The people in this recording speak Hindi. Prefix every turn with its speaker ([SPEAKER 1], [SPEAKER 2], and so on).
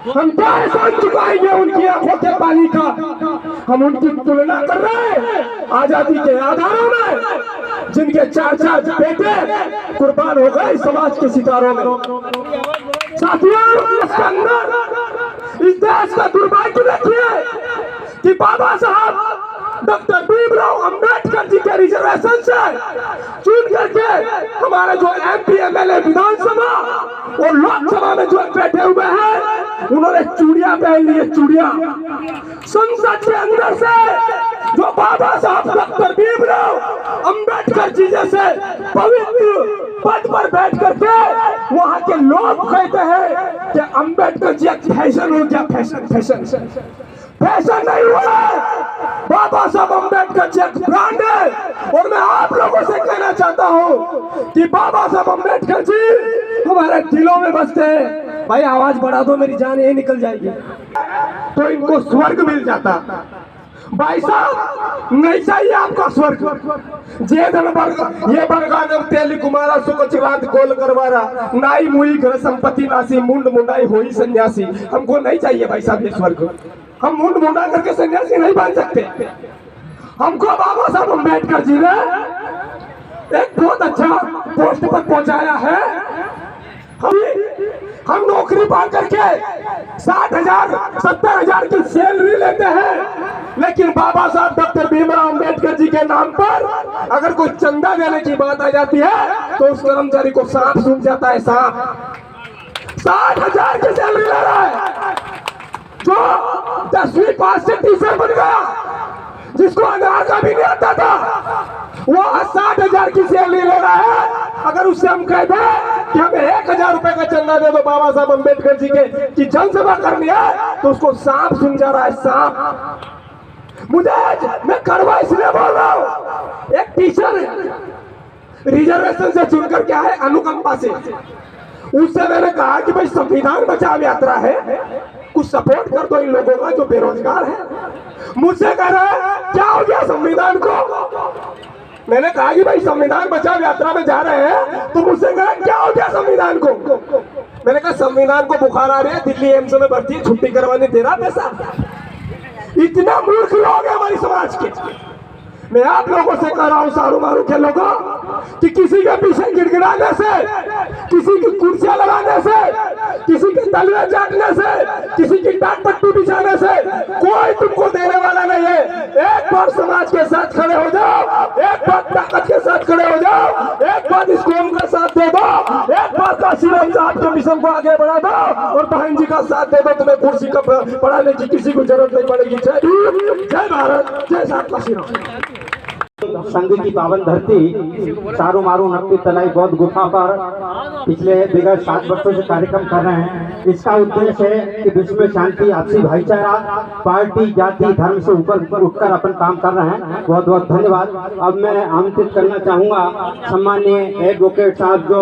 [SPEAKER 1] हम क्या एहसान चुकाएंगे उनकी आंखों के पानी का। हम उनकी तुलना कर रहे हैं आजादी के आधारों में, जिनके 4-4 बेटे कुर्बान हो गए समाज के सितारों में। साथियों, इसके अंदर इस देश का दुर्भाग्य देखिए कि बाबा साहब डॉक्टर भीमराव अंबेडकर जी के रिजर्वेशन से चुन करके हमारे जो MP MLA विधानसभा और लोकसभा में जो बैठे हुए हैं, उन्होंने चूड़ियां पहन ली है, चूड़ियां। संसद के अंदर से जो बाबा साहब डॉक्टर भीमराव अंबेडकर जी जैसे पवित्र पद पर बैठ करके वहां के लोग कहते हैं कि अंबेडकर जी एक फैशन हो गया, फैशन नहीं हुआ। बाबा साहब अंबेडकर जी एक ब्रांड है। और मैं आप लोगों से कहना चाहता हूं कि बाबा साहब अंबेडकर जी हमारे दिलों में बसते हैं। भाई आवाज बढ़ा दो, मेरी जान यही निकल जाएगी। तो इनको स्वर्ग मिल जाता। भाई साहब, नहीं चाहिए आपका स्वर्ग। ये बरगानम तेली कुमारा सुकचिरात गोल करवारा नाई मुई घर संपत्ति नासी मुंड मुंडाई होई सन्यासी। हमको नहीं चाहिए भाई साहब ये स्वर्ग। हम मुंड मुंडा करके सन्यासी नहीं बन सकते। हमको बाबा साहब अंबेडकर जी ने एक बहुत अच्छा पोस्ट पर पहुंचाया है। हम नौकरी पा करके 60,000 70,000 की सैलरी लेते हैं, लेकिन बाबा साहब डॉक्टर भीमराव अंबेडकर जी के नाम पर अगर कोई चंदा देने की बात आ जाती है तो उस कर्मचारी को सांप सूंघ जाता है। सांप 60,000 की सैलरी ले रहा है, जो 10वीं पास से टीचर बन गया, जिसको अंग्रेजी भी नहीं आता था, वो 60,000 की सैलरी ले रहा है। अगर उससे हम कहते हैं कि हमें 1,000 रुपए का चंदा दे दो बाबा साहब अंबेडकर जी के की जनसेवा करनी है, तो उसको सांप सूंघ जा रहा है, सांप। मैं कड़वा इसलिए बोल रहा हूँ, एक टीचर रिजर्वेशन से चुनकर क्या है, अनुकंपा से। उससे मैंने कहा कि भाई संविधान बचाव यात्रा है, कुछ सपोर्ट कर दो इन लोगों का जो बेरोजगार है। मुझसे कह रहा है क्या हो गया संविधान को। मैंने कहा कि भाई संविधान बचाव यात्रा में जा रहे हैं, तो मुझसे कहा क्या हो गया संविधान को। मैंने कहा संविधान को बुखार आ रही है, दिल्ली एम्स में भर्ती है, छुट्टी करवाने दे रहा पैसा। इतना मूर्ख लोग हैं हमारी समाज के। मैं आप लोगों से कह रहा हूं, सारू मारू के लोगों, कि किसी के पीछे गिड़गिड़ाने से, किसी की कुर्सियां लगाने से, किसी के तलवे चाटने से, किसी की टाट पट्टी बिछाने से कोई तुमको देने वाला नहीं है। एक बार समाज के साथ खड़े हो जाओ, एक बार ताकत के साथ खड़े हो जाओ, एक बार इस कौम का साथ दे दो, एक बार काशीराम साहब के मिशन को आगे बढ़ा दो और बहन जी का साथ दे दो, तुम्हें कुर्सी का पढ़ाने की किसी को जरूरत नहीं पड़ेगी। जय भारत, जय साहब काशीराम।
[SPEAKER 2] संघ की पावन धरती चारों मारू नक्की तलाई बौद्ध गुफा पर पिछले विगत 7 वर्षों से कार्यक्रम कर रहे हैं। इसका उद्देश्य है कि विश्व में शांति, आपसी भाईचारा, पार्टी जाति धर्म से ऊपर उठकर अपन काम कर रहे हैं। बहुत बहुत धन्यवाद। अब मैं आमंत्रित करना चाहूंगा सम्माननीय एडवोकेट साहब जो